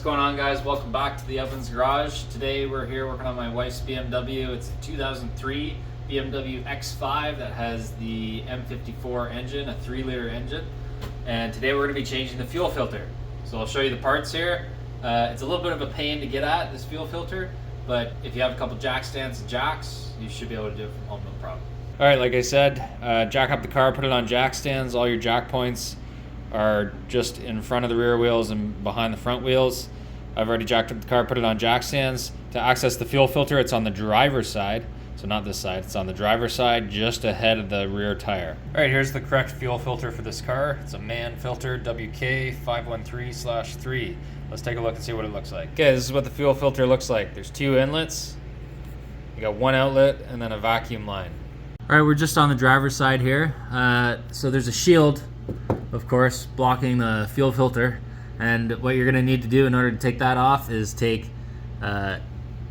going on, guys? Welcome back to the Ovens Garage. Today we're here working on my wife's BMW. It's a 2003 BMW X5 that has the M54 engine, a 3-liter engine. And today we're going to be changing the fuel filter. So I'll show you the parts here. It's a little bit of a pain to get at, this fuel filter, but if you have a couple jack stands and jacks, you should be able to do it from home, no problem. All right, like I said, jack up the car, put it on jack stands. All your jack points are just in front of the rear wheels and behind the front wheels. I've already jacked up the car, put it on jack stands. To access the fuel filter, it's on the driver's side. So not this side, it's on the driver's side, just ahead of the rear tire. All right, here's the correct fuel filter for this car. It's a MAN filter, WK513/3. Let's take a look and see what it looks like. Okay, this is what the fuel filter looks like. There's 2 inlets. You got 1 outlet and then a vacuum line. All right, we're just on the driver's side here. So there's a shield, of course, blocking the fuel filter. And what you're gonna need to do in order to take that off is take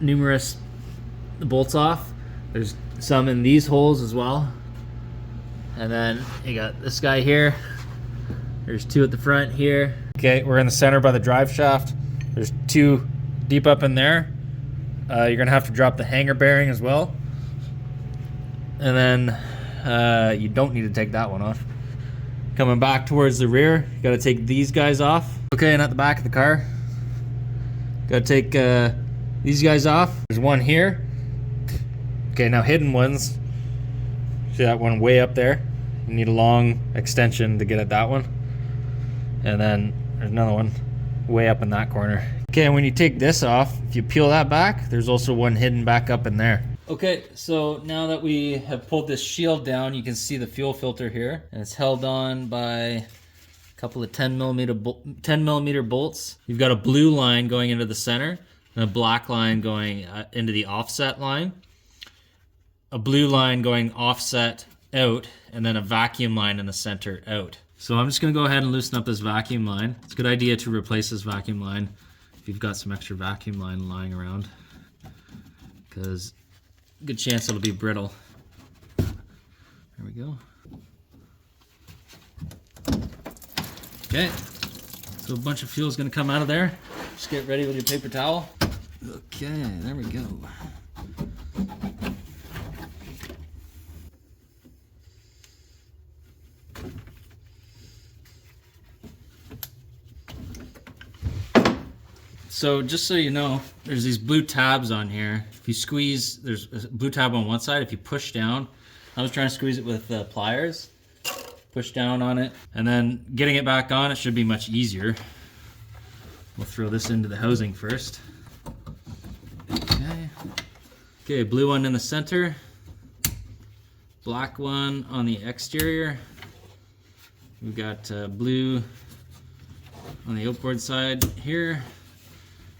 numerous bolts off. There's some in these holes as well. And then you got this guy here. There's 2 at the front here. Okay, we're in the center by the drive shaft. There's 2 deep up in there. You're gonna have to drop the hanger bearing as well. And then you don't need to take that one off. Coming back towards the rear, you gotta take these guys off. Okay, and at the back of the car, gotta take these guys off. There's one here. Okay, now hidden ones. See that one way up there? You need a long extension to get at that one. And then there's another one way up in that corner. Okay, and when you take this off, if you peel that back, there's also one hidden back up in there. Okay, so now that we have pulled this shield down, you can see the fuel filter here, and it's held on by a couple of 10 millimeter bolts. You've got a blue line going into the center, and a black line going into the offset line, a blue line going offset out, and then a vacuum line in the center out. So I'm just gonna go ahead and loosen up this vacuum line. It's a good idea to replace this vacuum line if you've got some extra vacuum line lying around, because good chance it'll be brittle. There we go. Okay, so a bunch of fuel is gonna come out of there. Just get ready with your paper towel. Okay, there we go. So just so you know, there's these blue tabs on here. If you squeeze, there's a blue tab on one side. If you push down, I was trying to squeeze it with pliers. Push down on it, and then getting it back on, it should be much easier. We'll throw this into the housing first. Okay. Okay, blue one in the center. Black one on the exterior. We've got blue on the outboard side here.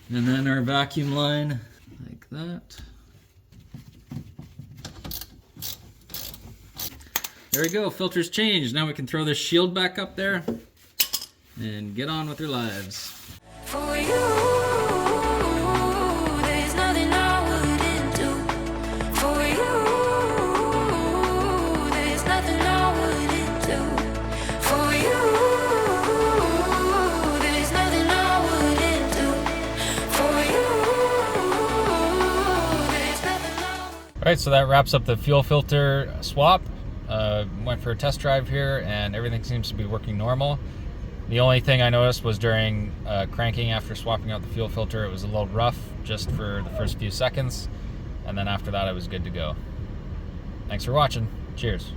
And then our vacuum line, like that. There we go, filter's changed. Now we can throw this shield back up there and get on with our lives. For you, there's nothing I wouldn't do. For you, there's nothing I wouldn't do. For you. All right, so that wraps up the fuel filter swap. Went for a test drive here and everything seems to be working normal. The only thing I noticed was during cranking after swapping out the fuel filter, it was a little rough just for the first few seconds. And then after that, I was good to go. Thanks for watching. Cheers.